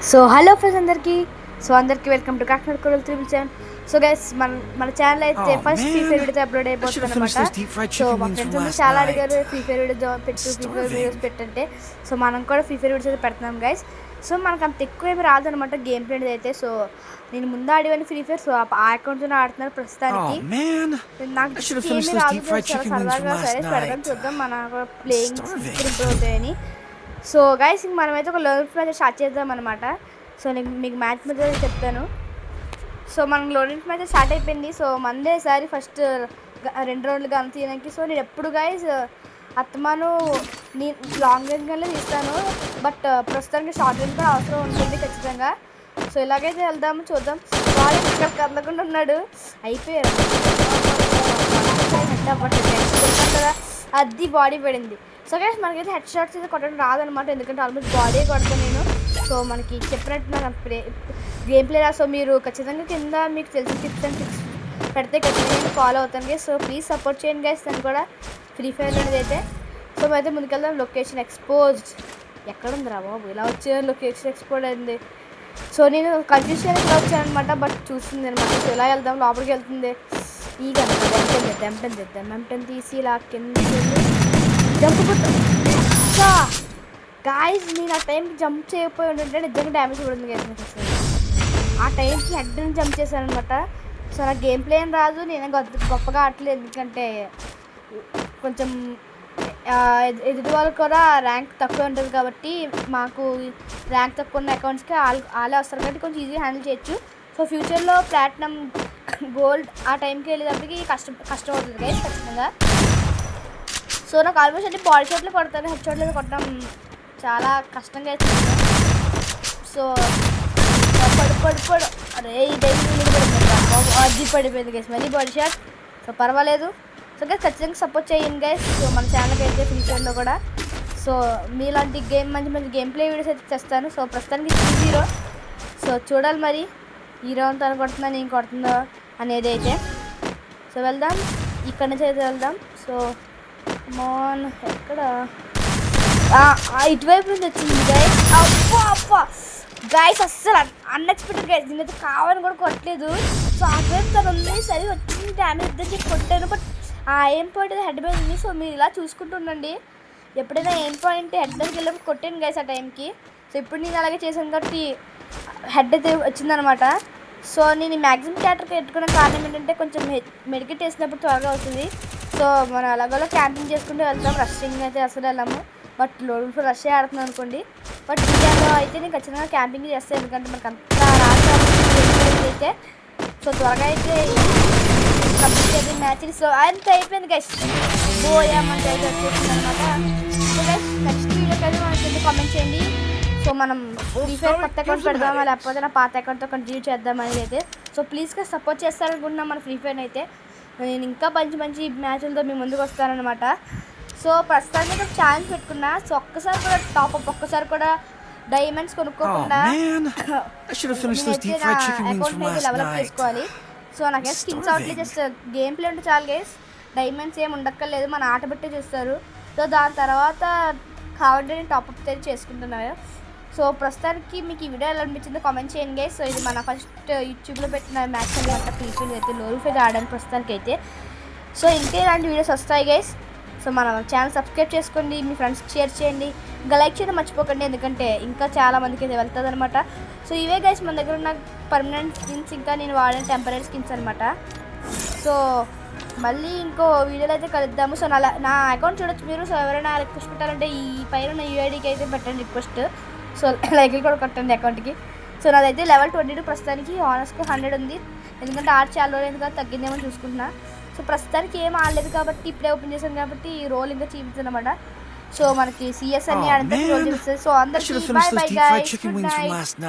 So hello friends అందరికీ welcome to Kakinada coral 377. So guys మన channel అయితే first free fire video upload అయిపోతుంది అనమాట. సో మా ఫ్రెండ్స్ అందరూ చాలా అడిగారు ఫ్రీ ఫైర్ వీడియో పెట్టు, ఫ్రీ ఫైర్ వీడియోస్ పెట్టంటే. సో మనం కూడా ఫ్రీ ఫైర్ వీడియోస్ అయితే పెడుతున్నాం గైస్. సో మనకు అంత ఎక్కువ ఏమి రాదనమాట గేమ్ ప్లే అయితే. సో నేను ముందు ఆడేవాడిని ఫ్రీ ఫైర్. సో ఆ అకౌంట్తో ఆడుతున్నారు ప్రస్తుతానికి. నాకు ఏమి రాదు, సరదాగా సరే పెడదాం చూద్దాం మన ప్లేయింగ్ ఇంప్రూవ్ అవుతాయని. సో గైస్ మనమైతే ఒక లోడింగ్ మ్యాచ్ స్టార్ట్ చేద్దాం అనమాట. సో నేను మీకు మ్యాచ్ మీద చెప్తాను. సో మనం లోడింగ్ మ్యాచ్ స్టార్ట్ అయిపోయింది. సో మందే సారి ఫస్ట్ 2 రౌండ్లు గన్ తీయడానికి. సో నేను ఎప్పుడు గైస్ అత్తమాను లాంగ్ రేంజ్ గన్లే తీస్తాను, బట్ ప్రస్తుతానికి షార్ట్ రేంజ్ కూడా అవసరం ఉంటుంది ఖచ్చితంగా. సో ఇలాగైతే వెళ్దాము చూద్దాం. వాడు ఇక్కడ కదలకుండా ఉన్నాడు, అయిపోయారు కదా, అది బాడీ పడింది. సో గైస్ మనకైతే హెడ్ షాట్స్ అయితే కొట్టడం రాదనమాట, ఎందుకంటే ఆల్మోస్ట్ బాడీ కొడతాను నేను. సో మనకి చెప్పినట్టు నాకు గేమ్ ప్లే రా. సో మీరు ఖచ్చితంగా కింద మీకు తెలిసిన టిప్స్ అండ్ ట్రిక్స్ పెడితే ఖచ్చితంగా ఫాలో అవుతాను గైస్. సో ప్లీజ్ సపోర్ట్ చేయండి గైస్ దాన్ని కూడా ఫ్రీ ఫైర్ అనేది అయితే. సో మేమైతే ముందుకెళ్దాం. లొకేషన్ ఎక్స్పోజ్డ్ ఎక్కడ ఉంది రా బాబు, ఇలా వచ్చే లొకేషన్ ఎక్స్పోజ్ అయింది. సో నేను కన్ఫ్యూజ్ చేయడానికి ఇలా వచ్చాను అనమాట, బట్ చూస్తుంది అనమాట. సో ఇలా వెళ్దాం, లోపలికి వెళ్తుంది. ఈ కనుక M10 తీసి ఇలా కింద జంప్ కొట్టా గాయస్. నేను ఆ టైంకి జంప్ చేయకపోయి ఉంటుంటే నిజంగా డ్యామేజ్ పడుతుంది గైస్. ఆ టైంకి హెడ్ని జంప్ చేశాను అనమాట. సో నాకు గేమ్ ప్లే అని రాదు, నేను గొప్పగా ఆడలేదు, ఎందుకంటే కొంచెం ఎదుటి వాళ్ళకి కూడా ర్యాంక్ తక్కువ ఉంటుంది కాబట్టి. మాకు ర్యాంక్ తక్కువ ఉన్న అకౌంట్స్కి వాళ్ళే వస్తారు కాబట్టి కొంచెం ఈజీగా హ్యాండిల్ చేయొచ్చు. సో ఫ్యూచర్లో ప్లాటినం గోల్డ్ ఆ టైంకి వెళ్ళేటప్పటికి కష్టం అవుతుంది గైస్ ఖచ్చితంగా. సో నాకు ఆల్మోస్ట్ అంటే బాడీ షాట్లు కొడతాను, హెడ్ షాట్లు కొట్టడం చాలా కష్టంగా అవుతుంది. సో పడు అరే అది పడిపోయింది గైస్, మళ్ళీ బాడీ షాట్. సో పర్వాలేదు. సో గైస్ ఖచ్చితంగా సపోర్ట్ చేయండి గైస్. సో మన ఛానల్కి అయితే ఫ్యూచర్లో కూడా. సో మీలాంటి మంచి గేమ్ ప్లే వీడియోస్ అయితే తెస్తాను. సో ప్రస్తుతానికి 3-0. సో చూడాలి మరి హీరో అంతా కొడుతుందా నేను కొడుతుందో అనేది అయితే. సో వెళ్దాం, ఇక్కడ నుంచి అయితే వెళ్దాం. సో మోన్ ఎక్కడ ఇటువైపు నుంచి వచ్చింది గైస్. అప్ప గైస్ అస్సలు అన్ఎక్స్పెక్టెడ్ గైస్, నేనైతే కావాలని కూడా కొట్టలేదు. సో అటువైపు తను ఉంది, సరే వచ్చింది డ్యామేజ్ ఇద్దరు చెప్పి కొట్టాను, బట్ ఆ ఎయిమ్ పాయింట్ అయితే హెడ్ మీద ఉంది. సో మీరు ఇలా చూసుకుంటుండండి, ఎప్పుడైనా ఎయిమ్ పాయింట్ హెడ్ దగ్గరికి వెళ్ళినప్పుడు కొట్టాను గైస్ ఆ టైంకి. సో ఇప్పుడు నేను అలాగే చేశాను కాబట్టి హెడ్ అయితే వచ్చిందనమాట. సో నేను మ్యాక్సిమం క్యారెక్టర్కి పెట్టుకున్న కారణం ఏంటంటే కొంచెం మెడికేట్ చేసినప్పుడు త్వరగా అవుతుంది. సో మనం అలాగలో క్యాంపింగ్ చేసుకుంటూ వెళ్తాం, రషింగ్ అయితే అసలు వెళ్ళాము, బట్ లోడ్ ఫుల్ రష్ ఆడుతున్నాం అనుకోండి. బట్ ఇండియాలో అయితే నేను ఖచ్చితంగా క్యాంపింగ్ చేస్తాను, ఎందుకంటే మనకు అంతా రాష్ట్రం అయితే. సో త్వరగా అయితే కంప్లీట్ అయిపోయింది మ్యాచ్. సో అంత అయిపోయింది గైస్, పోయామంటే అయితే వచ్చేసింది అనమాట. సో గైస్ నెక్స్ట్ వీడియోకి అయితే మనకి కామెంట్ చేయండి. సో మనం ఫ్రీ ఫైర్ కొత్త అకౌంట్ పెడదామా లేకపోతే నా పాత అకౌంట్తో కంటిన్యూ చేద్దామని అయితే. సో ప్లీజ్గా సపోర్ట్ చేస్తారనుకుంటున్నాం మన ఫ్రీ ఫైర్ అయితే. నేను ఇంకా మంచి మ్యాచ్లతో మీ ముందుకు వస్తానన్నమాట. సో ప్రస్తుతానికి ఒక ఛాలెంజ్ పెట్టుకున్నా. సో ఒక్కసారి కూడా టాప్అప్, ఒక్కసారి కూడా డైమండ్స్ కొనుక్కోకుండా అకౌంట్ అయితే డెవలప్ చేసుకోవాలి. సో నాకే స్కిన్స్ అవుట్లే జస్ట్ గేమ్ ప్లే ఉంటే చాలు గైస్, డైమండ్స్ ఏమి ఉండక్కర్లేదు, మన ఆట బట్టే చూస్తారు. సో దాని తర్వాత కావాలంటే నేను టాప్అప్ అయితే చేసుకుంటున్నాను. సో ప్రస్తుతానికి మీకు ఈ వీడియో ఎలా అనిపించిందో కామెంట్ చేయండి గైస్. సో ఇది మన ఫస్ట్ యూట్యూబ్లో పెట్టిన మ్యాచ్ అనమాట, ఫీచర్ అయితే లోల్ఫేగా ఆడాను ప్రస్తుతానికి అయితే. సో ఇంకే ఇలాంటి వీడియోస్ వస్తాయి గైస్. సో మన ఛానల్ సబ్స్క్రైబ్ చేసుకోండి, మీ ఫ్రెండ్స్కి షేర్ చేయండి, ఇంకా లైక్ చేయడం మర్చిపోకండి, ఎందుకంటే ఇంకా చాలా మందికి అయితే వెళ్తుంది అనమాట. సో ఇవే గైస్ మన దగ్గర ఉన్న పర్మనెంట్ స్కిన్స్, ఇంకా నేను వాడిన టెంపరీ స్కిన్స్ అనమాట. సో మళ్ళీ ఇంకో వీడియోలో అయితే కలుద్దాము. సో నా అకౌంట్ చూడొచ్చు మీరు. సో ఎవరైనా రిక్వెస్ట్ పెట్టాలంటే ఈ పైన ఉన్న యూఐడికి అయితే పెట్టండి రిక్వెస్ట్. సో లైక్లు కూడా కొట్టండి అకౌంట్కి. సో నాదైతే లెవెల్ 22 ప్రస్తుతానికి, ఆనర్స్కు 100 ఉంది, ఎందుకంటే ఆర్ట్ చాలా రోజులు ఎందుకంటే తగ్గిందేమో చూసుకుంటున్నా. సో ప్రస్తుతానికి ఏం ఆడలేదు కాబట్టి ఇప్పుడే ఓపెన్ చేశాను కాబట్టి రోల్ ఇంకా చూపిస్తుంది అనమాట. సో మనకి సిఎస్ అన్ని ఆడితే రోల్ చూపిస్తుంది. సో అందరికీ by bye guys, good night.